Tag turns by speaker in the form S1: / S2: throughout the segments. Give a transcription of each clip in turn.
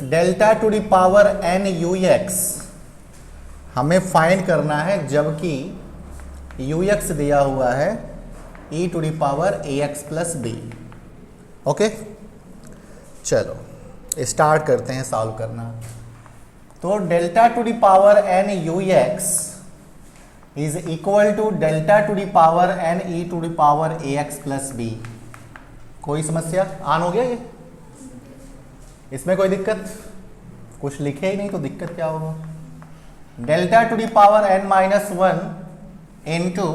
S1: Delta to the power n u x हमें find करना है, जबकि यू एक्स दिया हुआ है e to the power a x plus b. Okay, चलो स्टार्ट करते हैं सॉल्व करना। तो delta to the power n u x is equal to delta to the power n e to the power a x plus b. कोई समस्या? On हो गया ये? इसमें कोई दिक्कत? कुछ लिखे ही नहीं तो दिक्कत क्या होगा? Delta to the power n minus one into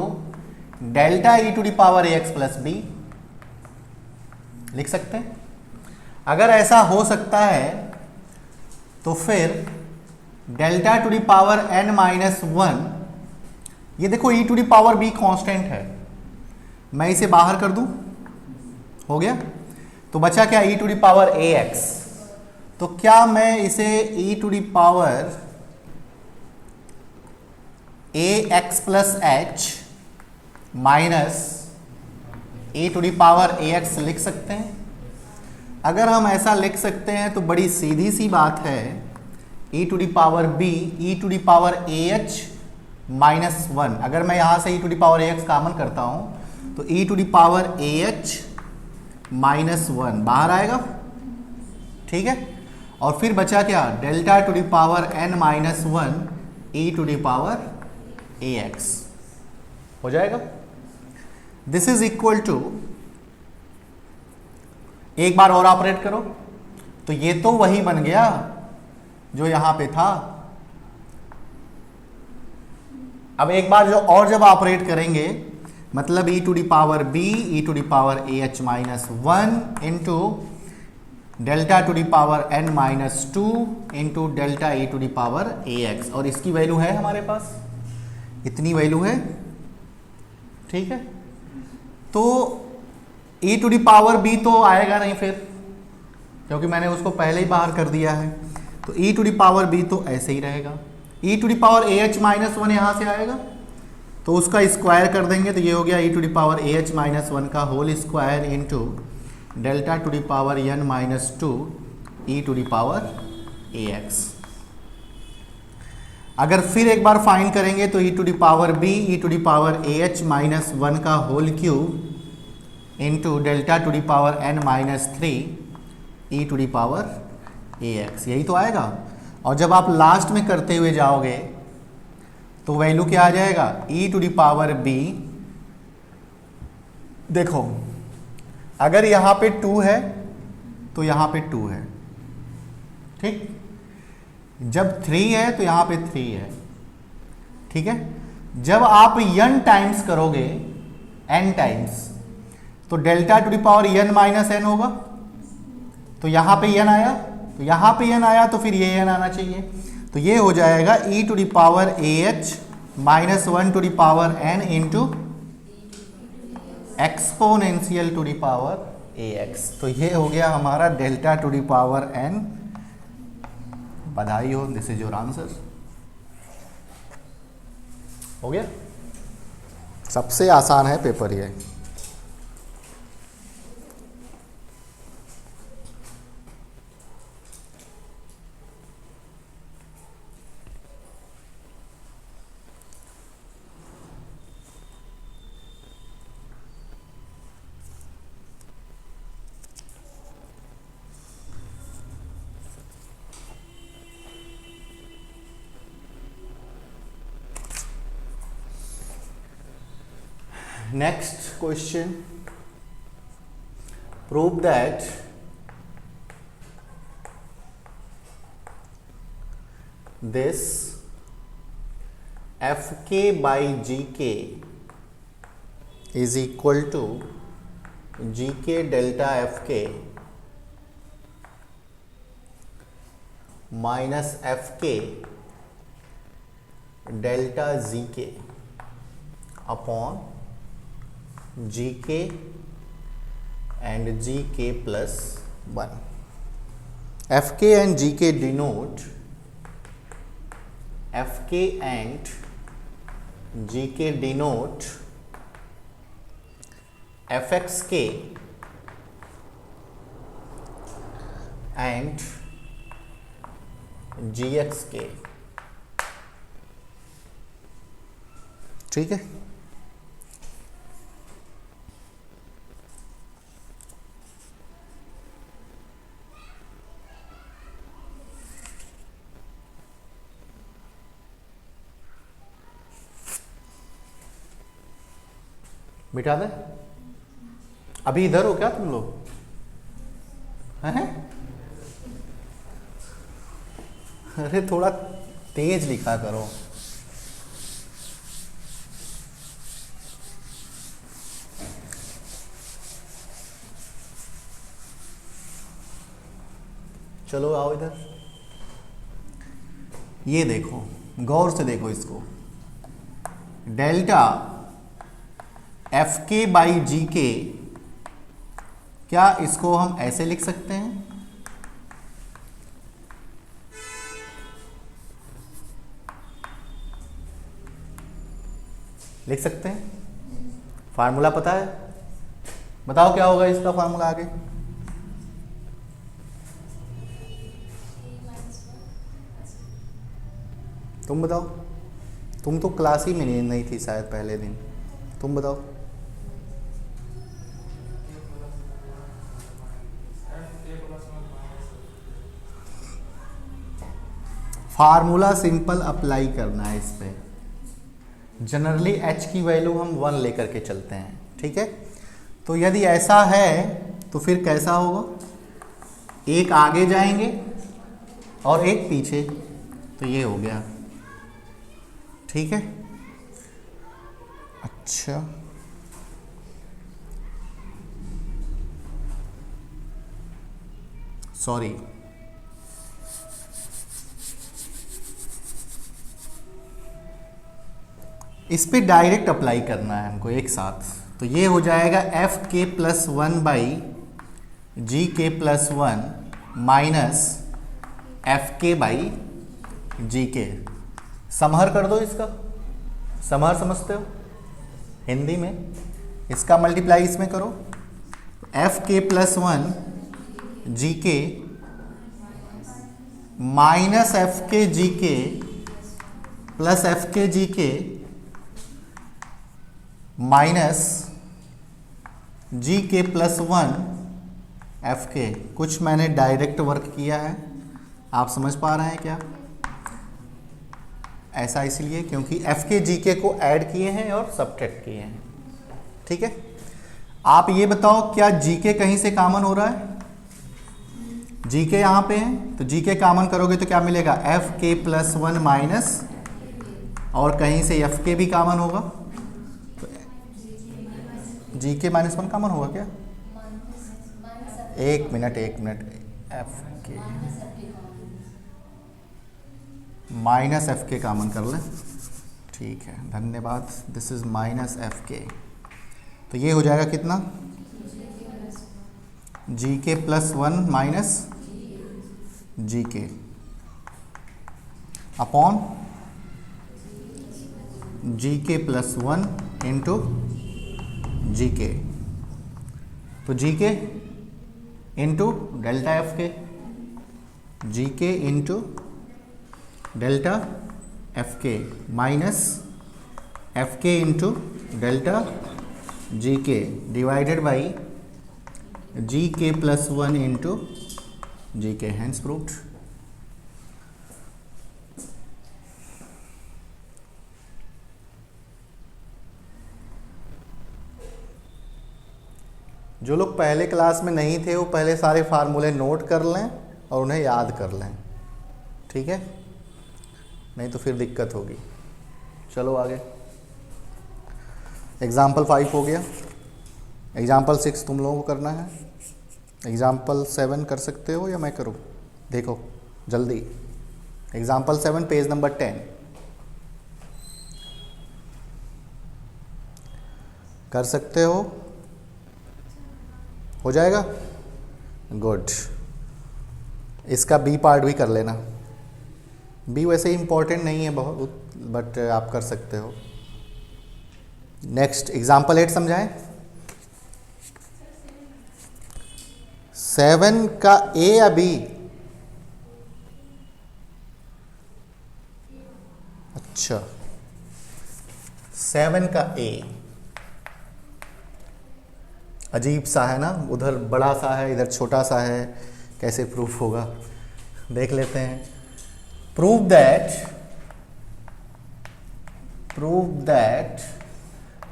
S1: delta e to the power a x plus b लिख सकते हैं। अगर ऐसा हो सकता है तो फिर delta to the power n minus one, ये देखो e to the power b constant है, मैं इसे बाहर कर दूं, हो गया। तो बचा क्या? E to the power a x. तो क्या मैं इसे e to the power a x plus h minus e to the power a x लिख सकते हैं? अगर हम ऐसा लिख सकते हैं तो बड़ी सीधी सी बात है, e to the power b e to the power a h minus one. अगर मैं यहां से e to the power a x common करता हूं तो e to the power a h minus one बाहर आएगा, ठीक है। और फिर बचा क्या? Delta to the power n minus one e to the power a x हो जाएगा। दिस इज इक्वल टू, एक बार और ऑपरेट करो तो ये तो वही बन गया जो यहां पे था। अब एक बार जब ऑपरेट करेंगे, मतलब e to the power b e to the power a h minus one into delta to the power n minus two into delta e to the power a x, और इसकी वैल्यू है हमारे पास, इतनी value है, ठीक है। तो e to the power b तो आएगा नहीं फिर, क्योंकि मैंने उसको पहले ही बाहर कर दिया है। तो e to the power b तो ऐसे ही रहेगा। E to the power a h minus one यहाँ से आएगा तो उसका स्क्वायर कर देंगे, तो ये हो गया e to the power a h minus one का whole square into delta to the power n minus two e to the power a x. अगर फिर एक बार फाइंड करेंगे तो e to the power b e to the power a h minus one का whole cube into delta to the power n minus three e to the power a x, यही तो आएगा। और जब आप लास्ट में करते हुए जाओगे तो वैल्यू क्या आ जाएगा? E to the power B, देखो अगर यहाँ पे 2 है तो यहाँ पे 2 है, ठीक। जब 3 है तो यहाँ पे 3 है, ठीक है। जब आप n टाइम्स करोगे, n टाइम्स, तो delta to the power n minus n होगा। तो यहाँ पे n आया, तो यहाँ पे n आया, तो फिर ये n आना चाहिए। तो ये हो जाएगा e to the power a h minus one to the power n into exponential to the power a x. तो ये हो गया हमारा delta to the power n। बधाई हो, दिस इज योर आंसर। हो गया, सबसे आसान है पेपर ये। Next question, prove that this fk by gk is equal to gk delta fk minus fk delta zk upon gk and gk plus 1. fk and gk denote, fk and gk denote fxk and GXK। ठीक है, बिठा दे। अभी इधर हो क्या तुम लोग? हैं? अरे थोड़ा तेज लिखा करो। चलो आओ इधर, ये देखो, गौर से देखो इसको। डेल्टा एफ के बाई जी के, क्या इसको हम ऐसे लिख सकते हैं? लिख सकते हैं। फार्मूला पता है? बताओ क्या होगा इसका फार्मूला आगे। तुम बताओ, तुम तो क्लास ही में नहीं थी शायद पहले दिन, तुम बताओ। फार्मूला सिंपल अप्लाई करना है इस पे। जनरली एच की वैल्यू हम 1 लेकर के चलते हैं, ठीक है। तो यदि ऐसा है तो फिर कैसा होगा? एक आगे जाएंगे और एक पीछे, तो ये हो गया, ठीक है। अच्छा, सॉरी, इस पे डायरेक्ट अप्लाई करना है हमको एक साथ। तो ये हो जाएगा एफ के प्लस 1 बाई जी के प्लस 1 माइनस एफ के बाई जी के। समहर कर दो इसका, समहर समझते हो हिंदी में? इसका मल्टीप्लाई इसमें करो, एफ के प्लस 1 जी के माइनस एफ के जी के प्लस एफ के जी के माइनस जी के प्लस 1 एफ के। कुछ मैंने डायरेक्ट वर्क किया है, आप समझ पा रहे हैं क्या? ऐसा इसलिए क्योंकि एफ के जी के को ऐड किए हैं और सब्ट्रैक्ट किए हैं, ठीक है। आप ये बताओ, क्या जी के कहीं से कॉमन हो रहा है? जी के यहाँ पे है, तो जी के कॉमन करोगे तो क्या मिलेगा? एफ के प्लस 1 माइनस, और कहीं से एफ के भी कॉमन होगा, तो जी के माइनस 1 कॉमन होगा क्या? एक मिनट, एफ के माइनस एफ के कॉमन कर लें, ठीक है, धन्यवाद। दिस इज माइनस एफ के, तो ये हो जाएगा कितना? जी के प्लस 1 माइनस जी के अपॉन जी के प्लस 1 इंटू जी के। तो जी के इंटू डेल्टा एफ के, जी के इंटू डेल्टा एफ के माइनस एफ के इंटू डेल्टा जी के डिवाइडेड बाई जी के प्लस 1 इंटू जी के, हैंस प्रूव्ड। जो लोग पहले क्लास में नहीं थे वो पहले सारे फार्मूले नोट कर लें और उन्हें याद कर लें, ठीक है, नहीं तो फिर दिक्कत होगी। चलो आगे, एग्जाम्पल 5 हो गया, एग्जाम्पल 6 तुम लोगों को करना है, एग्जाम्पल 7 कर सकते हो या मैं करूँ? देखो जल्दी, एग्जाम्पल 7 पेज नंबर 10 कर सकते हो जाएगा? गुड। इसका बी पार्ट भी कर लेना, बी वैसे इम्पोर्टेंट नहीं है बहुत, बट आप कर सकते हो। नेक्स्ट एग्जाम्पल 8 समझाएं। 7 का ए या बी? अच्छा 7 का ए अजीब सा है ना, उधर बड़ा सा है इधर छोटा सा है, कैसे प्रूफ होगा देख लेते हैं। Prove that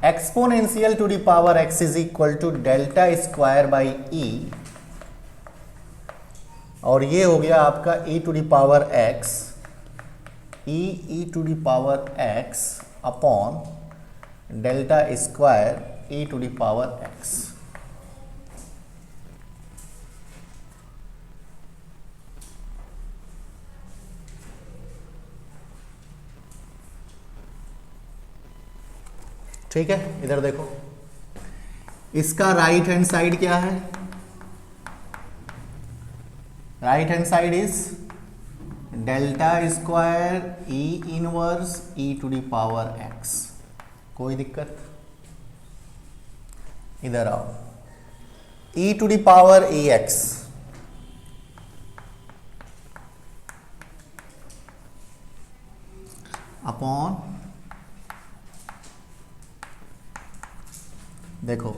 S1: exponential to the power x is equal to delta square by e, और ये हो गया आपका e to the power x, e to the power x upon delta square e to the power x। ठीक है, इधर देखो, इसका राइट हैंड साइड क्या है? Right hand side is delta square e inverse e to the power x. कोई दिक्कत? इधर आओ, e to the power a x upon, देखो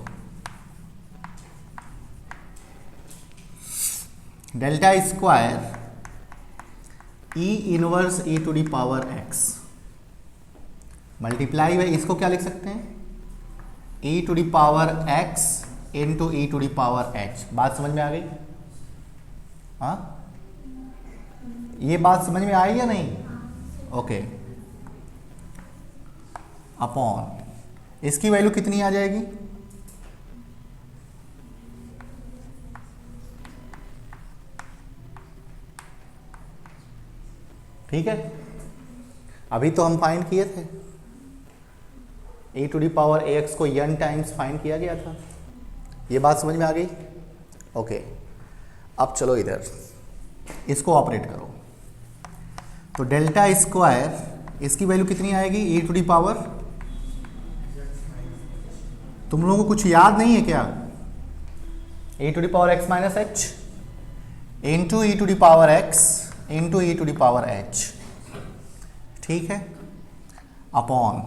S1: delta square e inverse e to the power x multiply में इसको क्या लिख सकते हैं? E to the power x into e to the power h. बात समझ में आ गई? हाँ, ये बात समझ में आई या नहीं? ओके, अपॉन इसकी वैल्यू कितनी आ जाएगी? ठीक है, अभी तो हम फाइंड किए थे, e to the power ax को n टाइम्स फाइंड किया गया था। ये बात समझ में आ गई? ओके, अब चलो इधर इसको ऑपरेट करो। तो डेल्टा स्क्वायर इसकी वैल्यू कितनी आएगी? e टू दी पावर, तुम लोगों को कुछ याद नहीं है क्या? e to the power x minus h into e to the power x into e to the power h. ठीक है, upon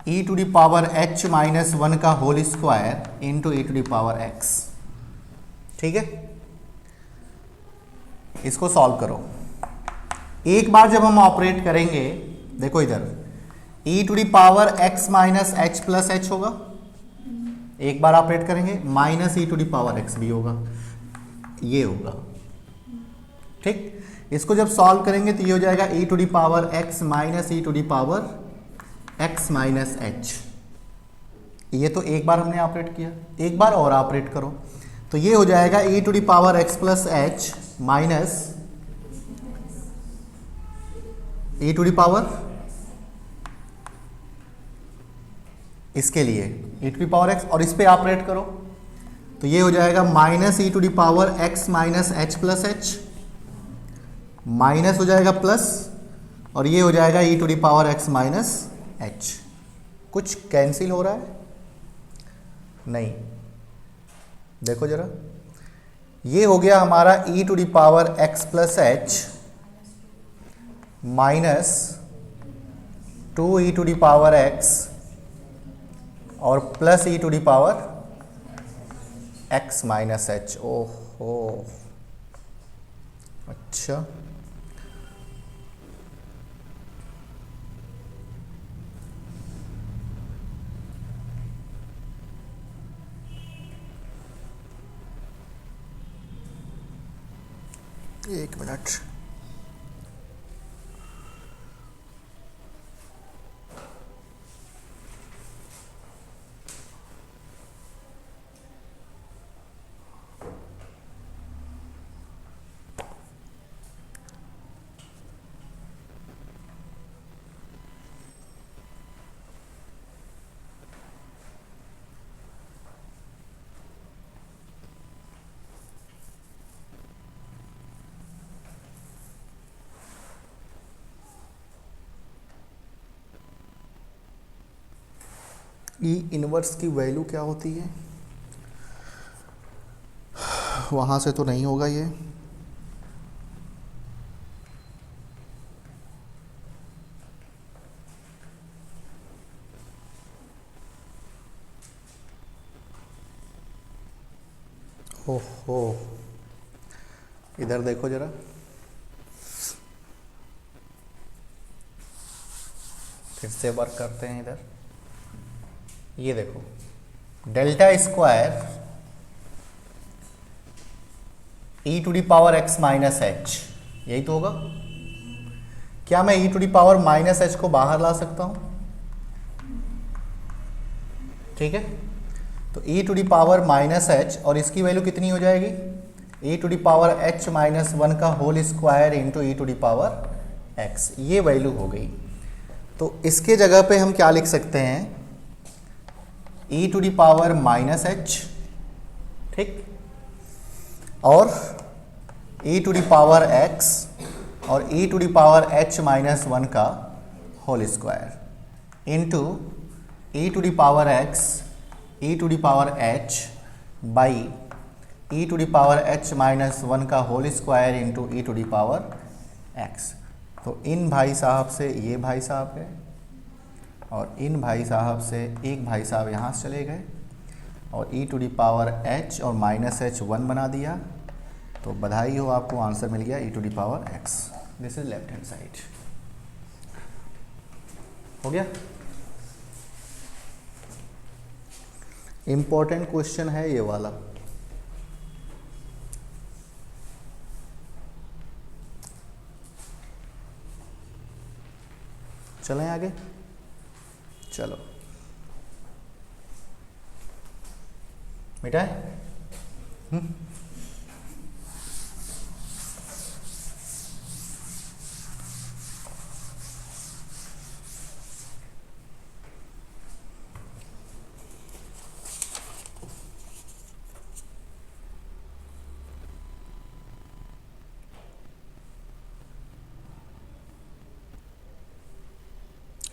S1: e to the power h minus 1 का whole square into e to the power x. ठीक है, इसको solve करो। एक बार जब हम ऑपरेट करेंगे, देखो इधर e to the power x minus h plus h होगा, एक बार ऑपरेट करेंगे, minus e to the power x भी होगा, ये होगा। ठीक, इसको जब सॉल्व करेंगे तो ये हो जाएगा e to the power x minus e to the power x minus h. ये तो एक बार हमने ऑपरेट किया, एक बार और ऑपरेट करो तो ये हो जाएगा e to the power x plus h minus e to the power, इसके लिए e to the power x, और इस पे ऑपरेट करो तो ये हो जाएगा minus e to the power x minus h plus h, minus हो जाएगा प्लस, और ये हो जाएगा e to the power x minus h. कुछ कैंसिल हो रहा है? नहीं, देखो जरा, ये हो गया हमारा e to the power x plus h minus 2 e to the power x और plus e to the power x minus h. ओहो, अच्छा, एक मिनट, ई इनवर्स की वैल्यू क्या होती है? वहाँ से तो नहीं होगा ये, ओहो, इधर देखो जरा, फिर से वर्क करते हैं इधर। ये देखो, delta square e to the power x minus h, यही तो होगा। क्या मैं e to the power minus h को बाहर ला सकता हूं? ठीक है, तो e to the power minus h, और इसकी वैल्यू कितनी हो जाएगी? e to the power h minus 1 का whole square into e to the power x, ये वैल्यू हो गई। तो इसके जगह पे हम क्या लिख सकते हैं? e to the power minus h, ठीक, और e to the power x और e to the power h minus 1 का whole square into e to the power x, e to the power h by e to the power h minus 1 का whole square into e to the power x। तो इन भाई साहब से ये भाई साहब गए, और इन भाई साहब से एक भाई साहब यहाँ से चले गए, और e to the power h और माइनस h 1 बना दिया। तो बधाई हो, आपको आंसर मिल गया e to the power x। This is left hand side. हो गया। इंपॉर्टेंट क्वेश्चन है ये वाला। चलें आगे, चलो बेटा।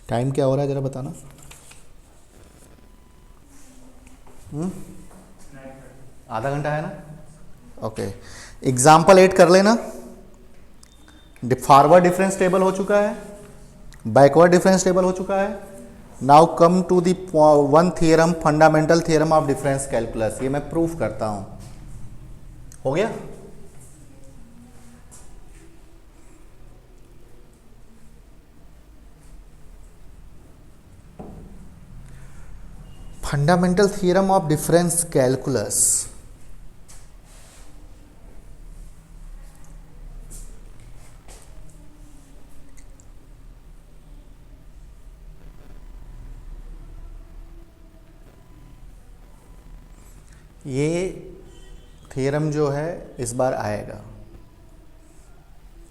S1: टाइम क्या हो रहा है जरा बताना। आधा घंटा है ना? ओके, एग्जाम्पल 8 कर लेना। फॉरवर्ड डिफरेंस टेबल हो चुका है, बैकवर्ड डिफरेंस टेबल हो चुका है। Now come to the one theorem, fundamental theorem of difference calculus. ये मैं प्रूफ करता हूं। हो गया? Fundamental theorem of difference calculus. ये थियरम जो है इस बार आएगा,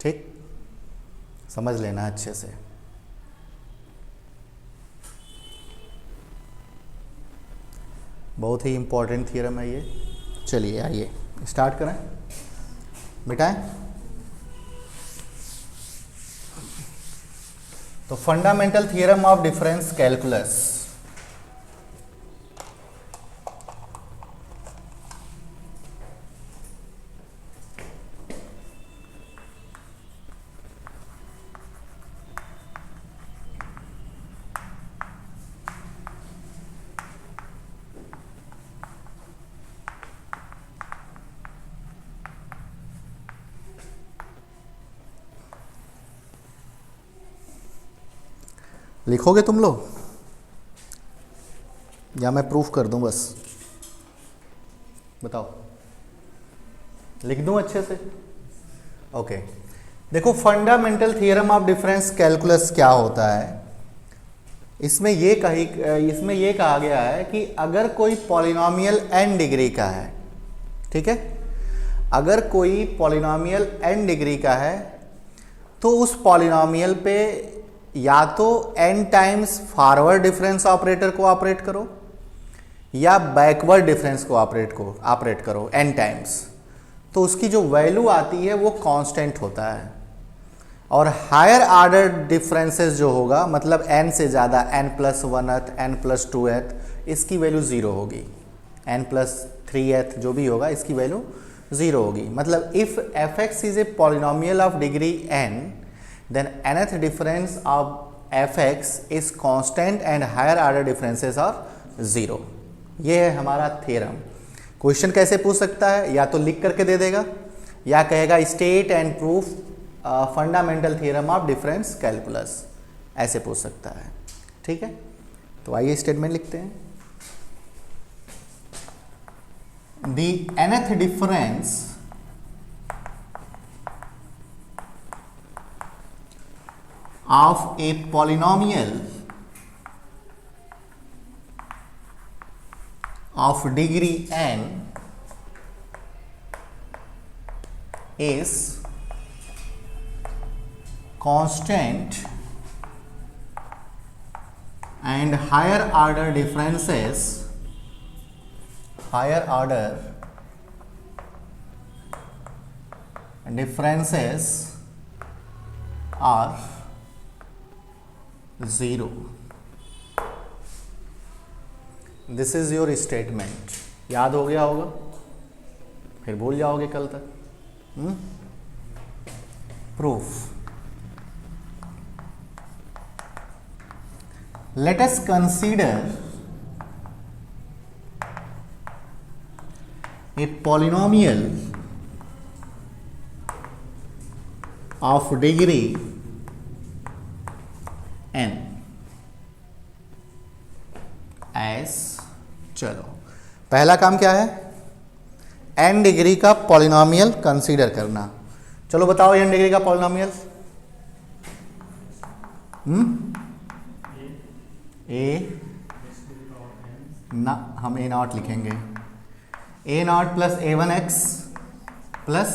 S1: ठीक, समझ लेना अच्छे से। बहुत ही इंपॉर्टेंट थियरम है ये। चलिए आइए स्टार्ट करें, मिटाएं। तो fundamental theorem of difference calculus. लिखोगे तुम लोग या मैं प्रूफ कर दूं? बस बताओ, लिख दूं अच्छे से? ओके, देखो fundamental theorem of difference calculus क्या होता है। इसमें ये कहा गया है कि अगर कोई पॉलिनोमियल n डिग्री का है, ठीक है, अगर कोई पॉलिनोमियल n डिग्री का है तो उस पॉलिनोमियल पे या तो n times forward difference operator को ऑपरेट करो या बैकवर्ड डिफरेंस को ऑपरेट करो n टाइम्स, तो उसकी जो वैल्यू आती है वो कांस्टेंट होता है। और हायर ऑर्डर डिफरेंसेस जो होगा, मतलब n से ज़्यादा, n+1th, n+2th, इसकी वैल्यू 0 होगी। n+3th जो भी होगा इसकी वैल्यू 0 होगी। मतलब if f(x) is a polynomial of degree n, then nth difference of f(x) is constant and higher order differences are 0। ये है हमारा थ्योरम। क्वेश्चन कैसे पूछ सकता है, या तो लिख करके दे देगा या कहेगा state and proof fundamental theorem of difference calculus, ऐसे पूछ सकता है। ठीक है, तो आइए स्टेटमेंट लिखते हैं। The nth difference of a polynomial of degree n is constant and higher order differences are 0. This is your statement. याद हो गया होगा, फिर भूल जाओगे कल तक। Proof, let us consider a polynomial of degree n as, चलो पहला काम क्या है, n डिग्री का पॉलिनोमियल कंसीडर करना। चलो बताओ n डिग्री का पॉलिनोमियल। ए ना, हम ए नॉट लिखेंगे, a naught plus a1x plus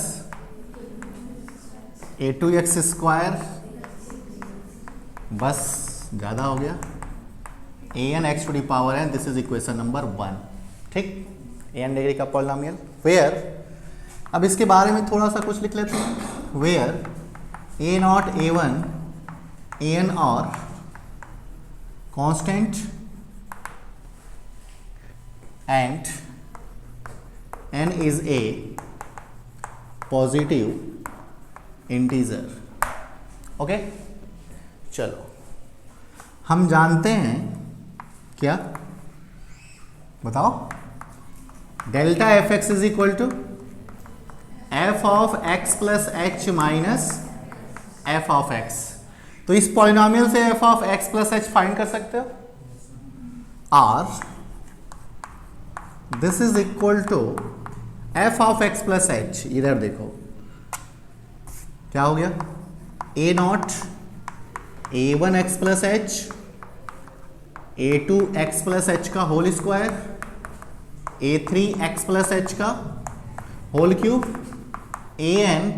S1: a2x square, बस ज़्यादा हो गया, an x to the power n, this is equation number 1। ठीक, an डिग्री का पॉलिनोमियल वेयर, अब इसके बारे में थोड़ा सा कुछ लिख लेते हैं। Where a naught a1 an और constant and n is a positive integer. Okay, चलो हम जानते हैं क्या, बताओ, delta F x is equal to f of x plus h minus f of x. तो इस पॉलिनोमियल से f of x plus h find कर सकते हो, और this is equal to f of x plus h. इधर देखो क्या हो गया, a naught a one x plus h a two x plus h का whole square a three x plus h का whole cube a n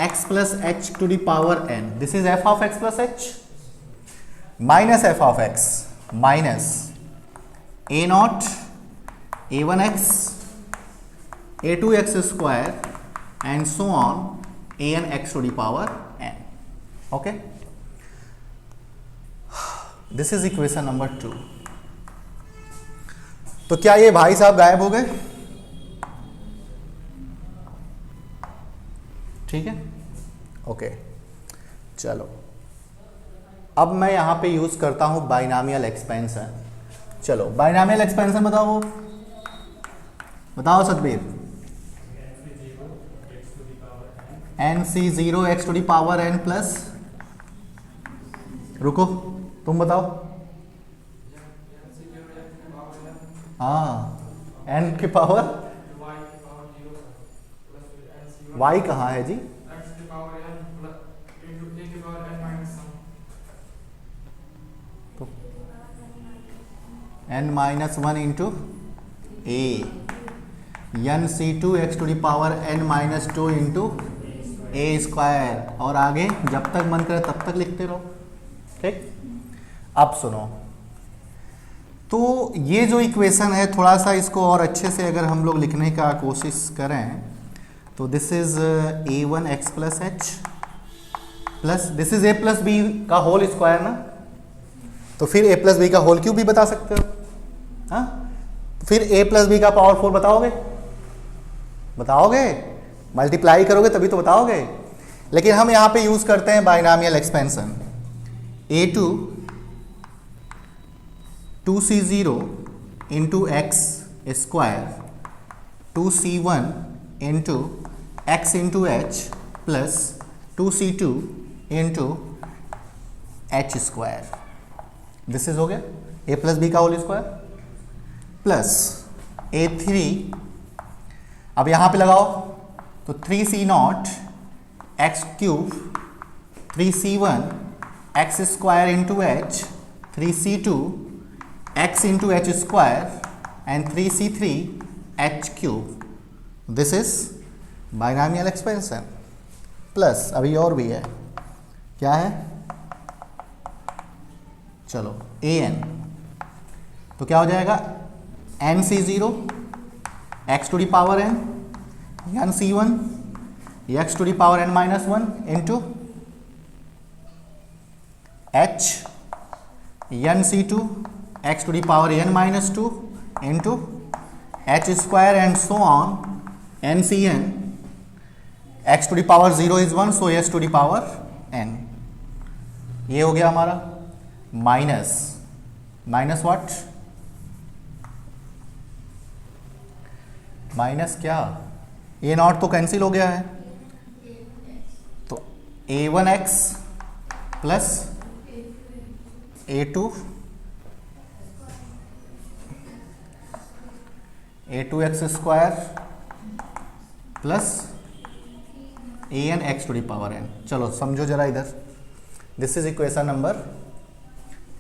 S1: x plus h to the power n. This is f of x plus h minus f of x minus a naught a one x a two x square and so on a n x to the power n. Okay, this is equation number 2। तो क्या ये भाई साहब गायब हो गए? ठीक है, ओके, चलो अब मैं यहां पे यूज करता हूं बाइनॉमियल एक्सपेंशन। चलो बाइनॉमियल एक्सपेंशन बताओ, बताओ Satbir. nc0 x to the power n plus, रुको तुम बताओ। हाँ, n की पावर y कहाँ है जी? तो n minus 1 into a n C two x to the power n minus 2 into a square, और आगे जब तक मन करे तब तक लिखते रहो। ठीक, अब सुनो, तो ये जो इक्वेशन है थोड़ा सा इसको और अच्छे से अगर हम लोग लिखने का कोशिश करें तो this is a one x plus h plus this is a plus b का होल स्क्वायर ना, तो फिर ए प्लस बी का होल क्यूब भी बता सकते हो। हाँ, फिर ए प्लस बी का पावर 4 बताओगे, बताओगे, मल्टीप्लाई करोगे तभी तो बताओगे। लेकिन हम यहां पे यूज करते हैं binomial expansion, a two 2c0 into x square 2c1 into x into h plus 2c2 into h square, this is हो गया ए प्लस बी का होल स्क्वायर प्लस a3, अब यहां पे लगाओ तो 3c0 x cube 3c1 x square into h 3c2 x into h square and 3c3 h cube, this is binomial expansion plus अभी और भी है, क्या है, चलो an, तो क्या हो जाएगा nc0 x to the power n nc1 x to the power n minus 1 into h nc2 x to the power n minus 2 into h square and so on ncn x to the power 0 is 1 so s to the power n, ये हो गया हमारा minus minus what, minus क्या, ए not तो cancel हो गया है, तो a1x plus a2x square plus an x to the power n, चलो समझो जरा इधर, दिस इज इक्वेशन नंबर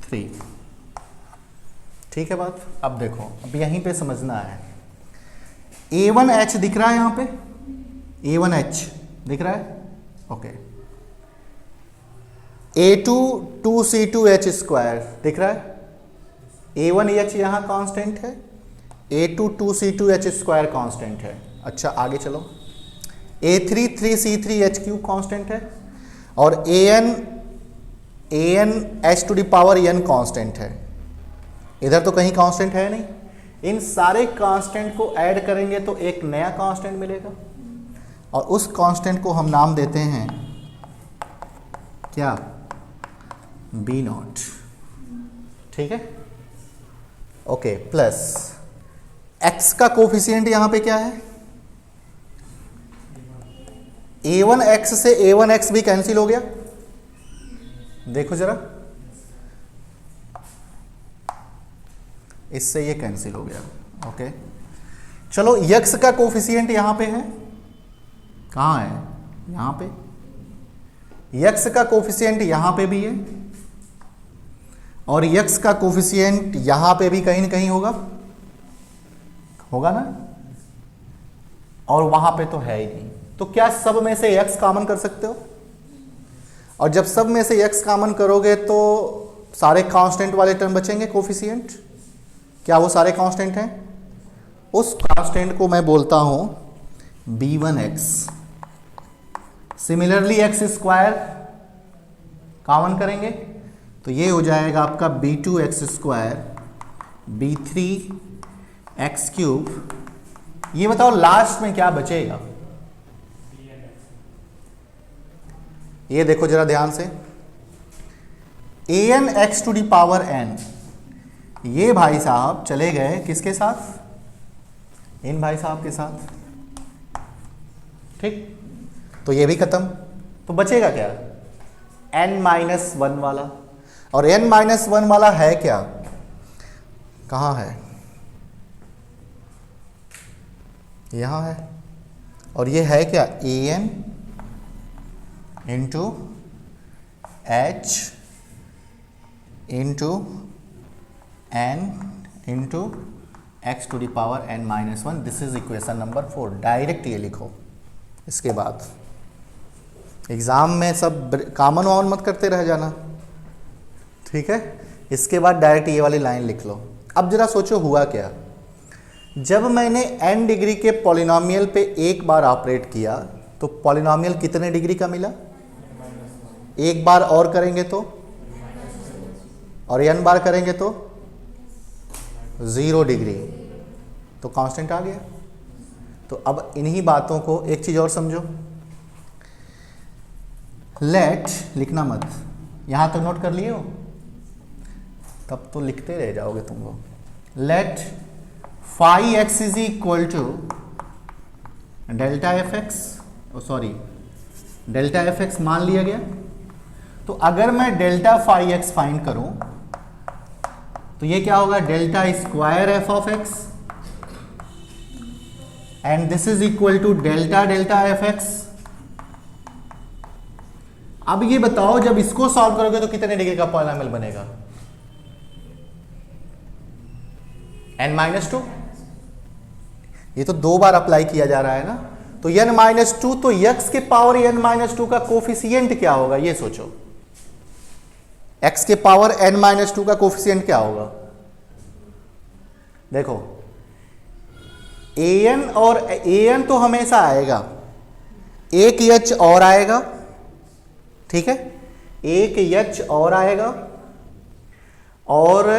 S1: 3, ठीक है बात। अब देखो, अब यहीं पे समझना है, a1h दिख रहा है यहां पे, a1h दिख रहा है, ओके, a2 2c2h स्क्वायर दिख रहा है, a1h यहां कांस्टेंट है, a2 2c2h स्क्वायर कांस्टेंट है, अच्छा आगे चलो, a3 3c3h क्यूब कांस्टेंट है और an h to the power n constant है, इधर तो कहीं कांस्टेंट है नहीं, इन सारे कांस्टेंट को ऐड करेंगे तो एक नया कांस्टेंट मिलेगा और उस कांस्टेंट को हम नाम देते हैं क्या, b नॉट, ठीक है, ओके, प्लस x का कोफिशिएंट यहां पे क्या है, a1x से a1x भी कैंसिल हो गया, देखो जरा, इससे ये कैंसिल हो गया, ओके, चलो यक्स का कोफिशिएंट यहां पे है, कहां है, यहां पे, यक्स का कोफिशिएंट यहां पे भी है और यक्स का कोफिशिएंट यहां पे भी कहीं ना कहीं होगा, होगा ना, और वहां पे तो है ही नहीं, तो क्या सब में से x कॉमन कर सकते हो, और जब सब में से x कॉमन करोगे तो सारे कांस्टेंट वाले टर्म बचेंगे कोफिशिएंट, क्या वो सारे कांस्टेंट हैं, उस कांस्टेंट को मैं बोलता हूं b1x, similarly x square common करेंगे तो ये हो जाएगा आपका b2x स्क्वायर b3x क्यूब, ये बताओ लास्ट में क्या बचेगा, ये देखो जरा ध्यान से, an x to the power n, ये भाई साहब चले गए किसके साथ, इन भाई साहब के साथ, ठीक, तो ये भी खत्म, तो बचेगा क्या, n-1 वाला, और n-1 वाला है क्या, कहाँ है, यहां है, और ये है क्या, an into h into n into x to the power n-1, this is equation number 4, direct ये लिखो, इसके बाद एग्जाम में सब कॉमन वामन मत करते रह जाना, ठीक है, इसके बाद डायरेक्ट ये वाली लाइन लिख लो। अब जरा सोचो हुआ क्या, जब मैंने n डिग्री के पॉलिनोमियल पे एक बार ऑपरेट किया तो पॉलिनोमियल कितने डिग्री का मिला, एक बार और करेंगे तो, और n बार करेंगे तो 0 डिग्री, तो कांस्टेंट आ गया। तो अब इन्हीं बातों को एक चीज और समझो, लेट लिखना मत, यहां तक नोट कर लिए हो, तब तो लिखते रह जाओगे तुम लोग, let phi x is equal to delta F x, sorry delta F x मान लिया गया। तो अगर मैं डेल्टा फाई एक्स फाइंड करूं तो ये क्या होगा, delta square F of X and this is equal to delta delta F X. अब ये बताओ जब इसको सॉल्व करोगे तो कितने डिग्री का पॉलिनॉमियल बनेगा, n-2। ये तो 2 बार अप्लाई किया जा रहा है ना, तो n-2 तो x के पावर n-2 का कोफिशिएंट क्या होगा ये सोचो, x के पावर n-2 का कोफिशिएंट क्या होगा। देखो an और an तो हमेशा आएगा, एक h और आएगा, ठीक है, एक h और आएगा और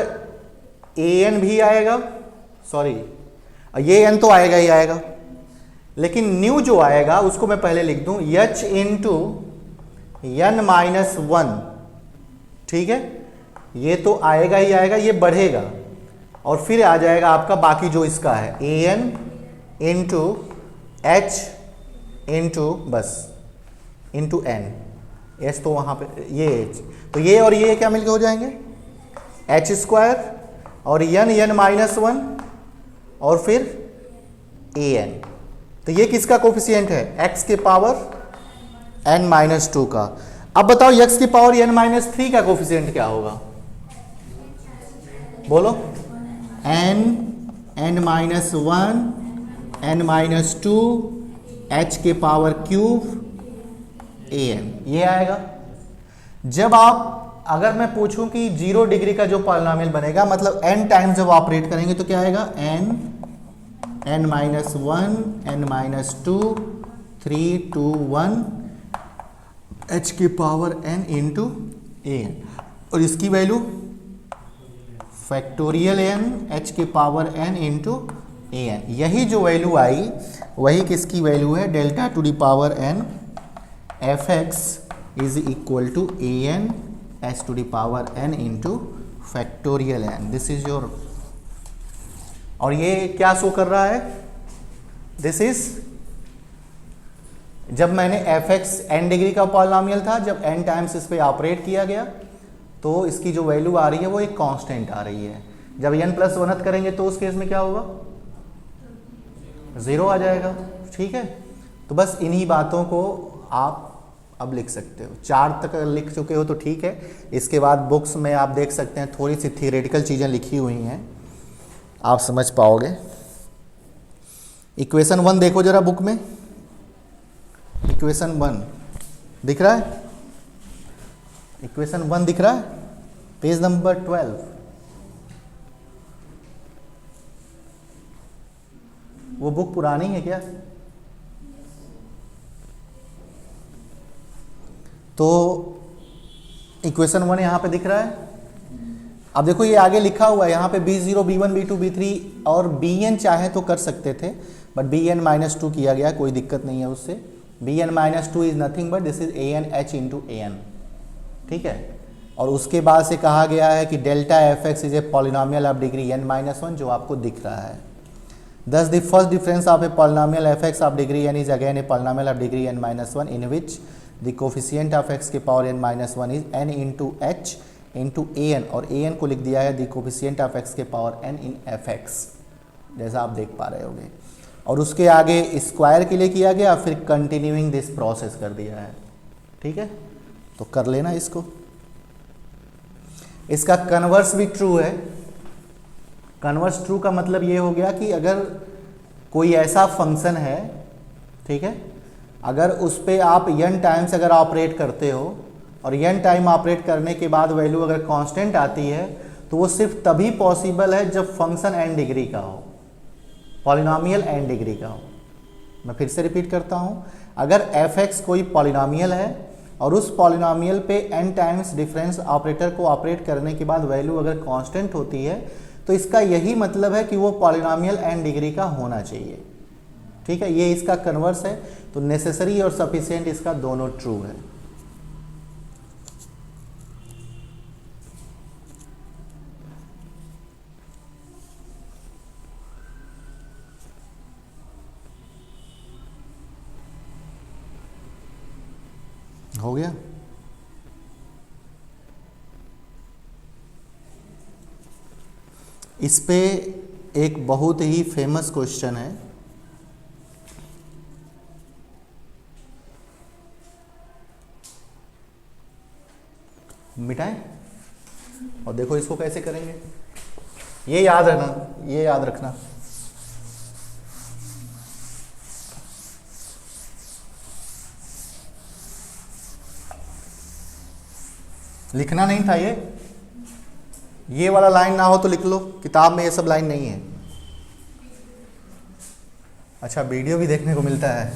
S1: an भी आएगा, सॉरी ये n तो आएगा ही आएगा, लेकिन न्यू जो आएगा उसको मैं पहले लिख दूं h इंटू n-1, ठीक है, ये तो आएगा ही आएगा, ये बढ़ेगा और फिर आ जाएगा आपका बाकी जो इसका है an इंटू h इंटू बस इंटू n, एच तो वहां पे ये h, तो ये और ये क्या मिलके हो जाएंगे h स्क्वायर और n-1 और फिर an। तो ये किसका कोफिशिएंट है, x के पावर n-2 का। अब बताओ x के पावर n-3 का कोफिशिएंट क्या होगा, बोलो, n-1 n-2 h के पावर क्यूब an, ये आएगा। जब आप, अगर मैं पूछूं कि 0 डिग्री का जो पॉलिनॉमियल बनेगा, मतलब n टाइम्स जब ऑपरेट करेंगे तो क्या आएगा, n-1 n-2 3 2 1 h के पावर n इंटू an, और इसकी वैल्यू फैक्टोरियल n h के पावर n इंटू an। यही जो वैल्यू आई वही किसकी वैल्यू है, delta to the power n F x is equal to an h to the power n into factorial n। This is your, और ये क्या शो कर रहा है, दिस इज, जब मैंने एफ एक्स n डिग्री का पॉलिनॉमियल था, जब n टाइम्स इस पे ऑपरेट किया गया तो इसकी जो वैल्यू आ रही है वो एक कांस्टेंट आ रही है। जब n+1 करेंगे तो उस केस में क्या होगा, 0 आ जाएगा, ठीक है। तो बस इन्हीं बातों को आप अब लिख सकते हो, 4 तक लिख चुके हो तो ठीक है, इसके बाद बुक्स में आप देख सकते हैं थोड़ी सी थियोरेटिकल चीज़ें लिखी हुई हैं, आप समझ पाओगे। इक्वेशन 1 देखो जरा बुक में, इक्वेशन 1 दिख रहा है, इक्वेशन 1 दिख रहा है, पेज नंबर 12। वो बुक पुरानी है क्या, तो इक्वेशन 1 यहाँ पे दिख रहा है। अब देखो ये आगे लिखा हुआ है यहाँ पे b0 b1 b2 b3 और bn चाहे तो कर सकते थे, बट bn-2 किया गया, कोई दिक्कत नहीं है उससे। bn-2 is nothing but this is an h into an, ठीक है। और उसके बाद से कहा गया है कि delta F x is a polynomial of degree n-1 जो आपको दिख रहा है। Thus the first difference of a polynomial f(x) of degree n is again a polynomial of degree n-1 in which the coefficient of x के power n-1 is n into h into an, और an को लिख दिया है the coefficient of x के power n in fx, जैसा आप देख पा रहे होगे। और उसके आगे स्क्वायर के लिए किया गया, फिर कंटिन्यूइंग दिस प्रोसेस कर दिया है, ठीक है। तो कर लेना इसको। इसका कन्वर्स भी ट्रू है। कन्वर्स ट्रू का मतलब ये हो गया कि अगर कोई ऐसा फंक्शन है, ठीक है, अगर उस पर आप n टाइम्स अगर ऑपरेट करते हो और n टाइम ऑपरेट करने के बाद वैल्यू अगर कांस्टेंट आती है, तो वो सिर्फ तभी पॉसिबल है जब फंक्शन n डिग्री का हो, पॉलिनॉमियल n डिग्री का हो। मैं फिर से रिपीट करता हूँ, अगर f(x) कोई पॉलिनॉमियल है और उस पॉलिनॉमियल पे n टाइम्स डिफरेंस ऑपरेटर को ऑपरेट करने के बाद वैल्यू अगर कांस्टेंट होती है, तो इसका यही मतलब है कि वो पॉलिनॉमियल n डिग्री का होना चाहिए, ठीक है। ये इसका कन्वर्स है, तो नेसेसरी और सफिशिएंट इसका दोनों ट्रू है। हो गया। इस पे एक बहुत ही फेमस क्वेश्चन है, मिटाएं और देखो इसको कैसे करेंगे। ये याद रखना, ये याद रखना। लिखना नहीं था ये वाला लाइन ना हो तो लिख लो, किताब में ये सब लाइन नहीं है। अच्छा, वीडियो भी देखने को मिलता है,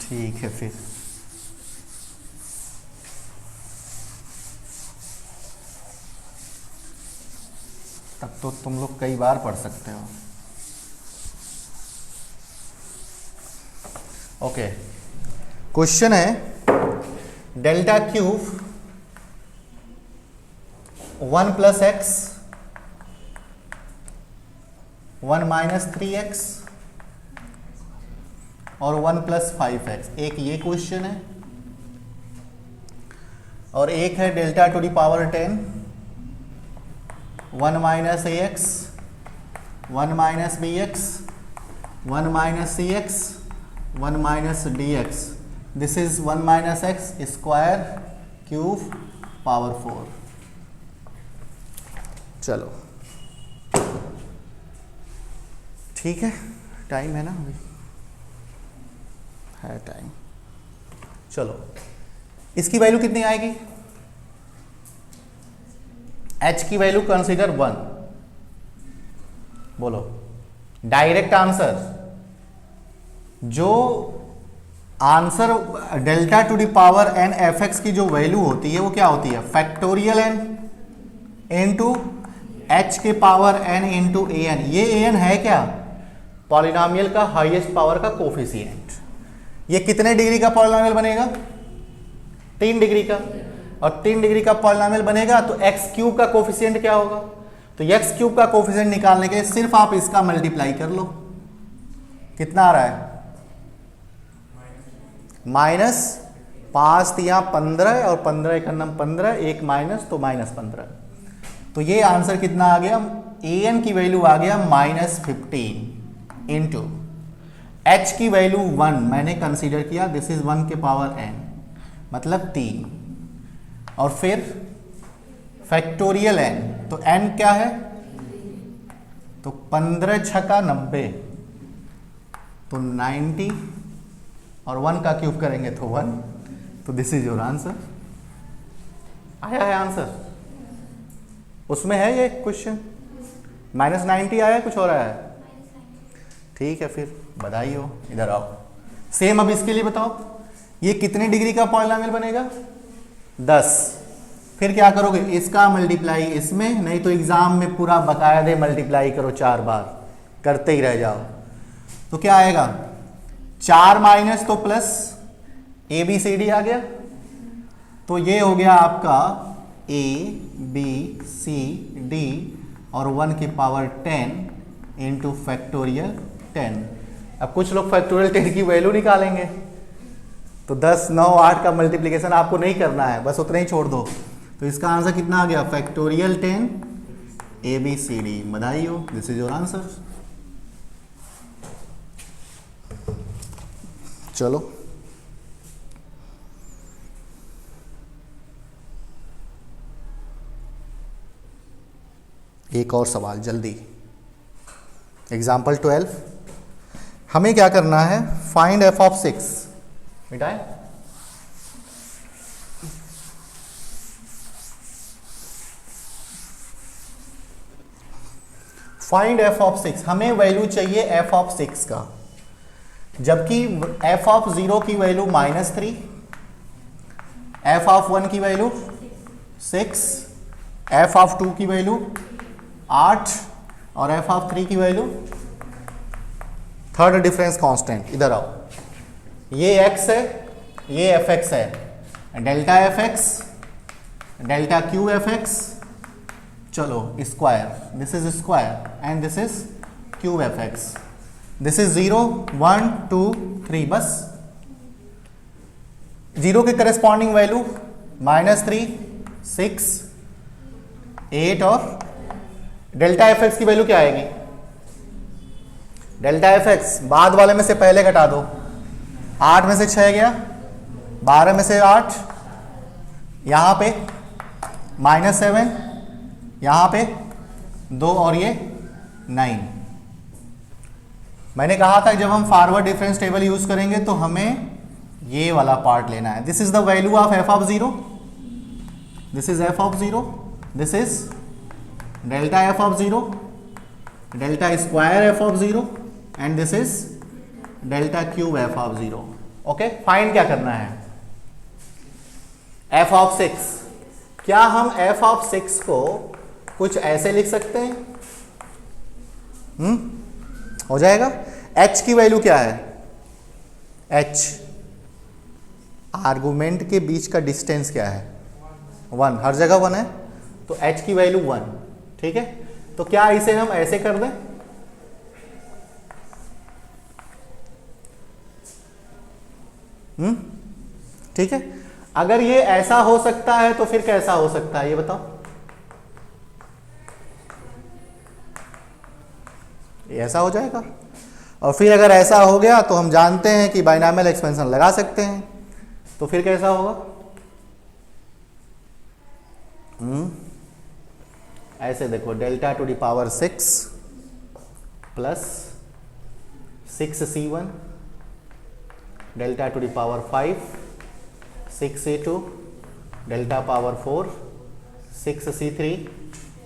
S1: ठीक है फिर। तब तो तुम लोग कई बार पढ़ सकते हो। ओके, क्वेश्चन है delta cube 1 plus x 1 minus 3x और 1 प्लस 5x। एक ये क्वेश्चन है और एक है delta to the power 10 1 minus ax 1 minus bx 1 minus cx 1 minus dx। This is 1 minus x square cube power 4। चलो ठीक है, टाइम है ना, अभी है टाइम। चलो इसकी वैल्यू कितनी आएगी? h की वैल्यू कंसीडर 1। बोलो डायरेक्ट आंसर। जो answer delta to the power n fx की जो वैल्यू होती है वो क्या होती है? फैक्टोरियल n इनटू h के पावर n इंटू an। ये an है क्या? पॉलिनोमियल का हाईएस्ट पावर का कोफिशिएंट। ये कितने डिग्री का पॉलिनोमियल बनेगा? 3 डिग्री का। और 3 डिग्री का पॉलिनोमियल बनेगा तो x क्यूब का कोफिशिएंट क्या होगा? तो x क्यूब का कोफिशिएंट निकालने के लिए सिर्फ आप इसका मल्टीप्लाई कर लो। कितना आ रहा है? माइनस 5 तिया 15 और 15 एक नम 15, एक माइनस तो माइनस 15। तो ये आंसर कितना आ गया? an की वैल्यू आ गया -15 इंटू h की वैल्यू 1 मैंने कंसीडर किया, दिस इज 1 के पावर n मतलब 3, और फिर फैक्टोरियल n, तो n क्या है? तो 15 छका 90 तो 90 और 1 का क्यूब करेंगे तो 1। तो दिस इज योर आंसर। आया है आंसर? उसमें है ये क्वेश्चन -90 आया, कुछ हो रहा है? ठीक है, फिर बधाई हो। इधर आओ, सेम अब इसके लिए बताओ, ये कितने डिग्री का पॉलिनोमियल बनेगा? 10। फिर क्या करोगे? इसका मल्टीप्लाई इसमें, नहीं तो एग्जाम में पूरा बकायदे मल्टीप्लाई करो 4 बार, करते ही रह जाओ। तो क्या आएगा? 4 माइनस तो प्लस ABCD आ गया, तो ये हो गया आपका ABCD और 1 की पावर 10 इंटू फैक्टोरियल 10। अब कुछ लोग फैक्टोरियल 10 की वैल्यू निकालेंगे, तो 10, 9, 8 का मल्टीप्लिकेशन आपको नहीं करना है, बस उतना ही छोड़ दो। तो इसका आंसर कितना आ गया? Factorial 10 ABCD। बधाई हो, दिस इज योर आंसर। चलो एक और सवाल जल्दी। एग्जाम्पल 12। हमें क्या करना है? Find f of 6। मिटाएं। Find f of 6। हमें वैल्यू चाहिए f ऑफ 6 का, जबकि f ऑफ 0 की वैल्यू -3, f ऑफ 1 की वैल्यू 6, f ऑफ 2 की वैल्यू 8 और f ऑफ 3 की वैल्यू, थर्ड डिफरेंस कांस्टेंट। इधर आओ, ये x है, ये fx है, delta fx delta Q fx, चलो square, this is square and this is cube fx। This is 0 1 2 3, बस जीरो के करस्पॉन्डिंग वैल्यू -3, 6, 8 और डेल्टा एफ एक्स की वैल्यू क्या आएगी? डेल्टा एफ एक्स बाद वाले में से पहले घटा दो, 8 में से 6 गया, 12 में से 8, यहां पे -7, यहां पे 2 और ये 9। मैंने कहा था जब हम फॉरवर्ड डिफरेंस टेबल यूज करेंगे तो हमें ये वाला पार्ट लेना है। This is the value of F of 0, this is f of 0, this is delta F of 0, delta square F of 0 and this is delta cube F of 0। Okay, find क्या करना है? F of 6। क्या हम F of 6 को कुछ ऐसे लिख सकते हैं? हो जाएगा। h की वैल्यू क्या है? h आर्गुमेंट के बीच का डिस्टेंस क्या है? 1, हर जगह 1 है, तो h की वैल्यू 1। ठीक है, तो क्या इसे हम ऐसे कर दें? ठीक है, अगर ये ऐसा हो सकता है तो फिर कैसा हो सकता है ये बताओ? ये ऐसा हो जाएगा। और फिर अगर ऐसा हो गया तो हम जानते हैं कि बाइनॉमियल एक्सपेंशन लगा सकते हैं, तो फिर कैसा होगा? ऐसे देखो, delta to the power 6 plus 6c1 delta to the power 5 6c2 delta power 4 6c3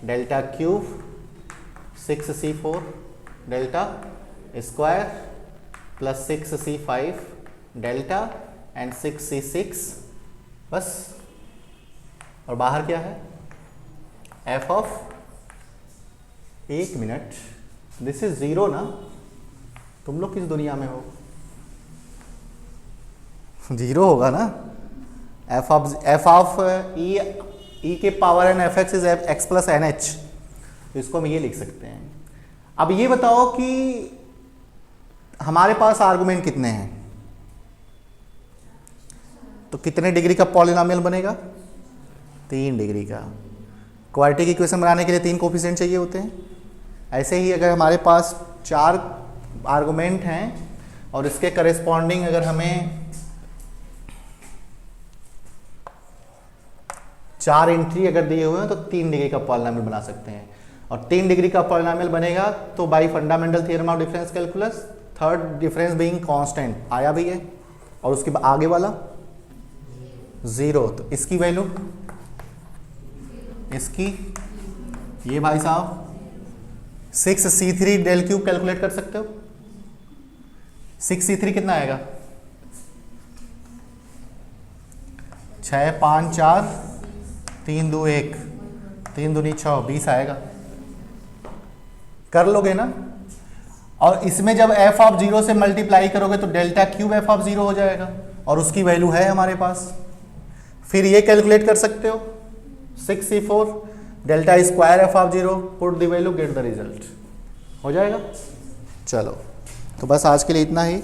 S1: delta cube 6c4 delta square plus 6c5 delta and 6c6, बस। और बाहर क्या है? एफ ऑफ, एक मिनट, दिस इज 0 ना? तुम लोग किस दुनिया में हो? 0 होगा ना? एफ ऑफ ई के power N F x is X plus N H, तो इसको हम ये लिख सकते हैं। अब ये बताओ कि हमारे पास आर्गुमेंट कितने हैं, तो कितने डिग्री का पॉलिनोमियल बनेगा? 3 डिग्री का। क्वाड्रेटिक इक्वेशन बनाने के लिए 3 कोफिशिएंट चाहिए होते हैं। ऐसे ही अगर हमारे पास 4 आर्गुमेंट हैं और इसके करेस्पॉन्डिंग अगर हमें 4 एंट्री अगर दिए हुए हैं तो 3 डिग्री का पॉलिनोमियल बना सकते हैं। और 3 डिग्री का पॉलिनोमियल बनेगा तो bye fundamental theorem of difference calculus, third difference being constant आया भी है, और उसके आगे वाला 0, तो इसकी वैल्यू, इसकी, ये भाई साहब 6c3 डेल क्यूब कैलकुलेट कर सकते हो। 6c3 कितना आएगा? 6 5 4 3 2 1 3 दूनी 6 20 आएगा। कर लोगे ना? और इसमें जब एफ ऑफ 0 से मल्टीप्लाई करोगे तो डेल्टा क्यूब एफ ऑफ 0 हो जाएगा, और उसकी वैल्यू है हमारे पास। फिर ये कैलकुलेट कर सकते हो 6c4 delta square F of 0, put the value, get the result, हो जाएगा। चलो, तो बस आज के लिए इतना ही।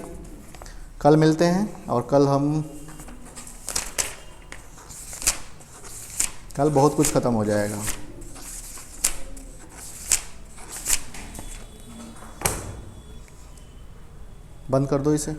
S1: कल मिलते हैं, और कल बहुत कुछ खत्म हो जाएगा। बंद कर दो इसे।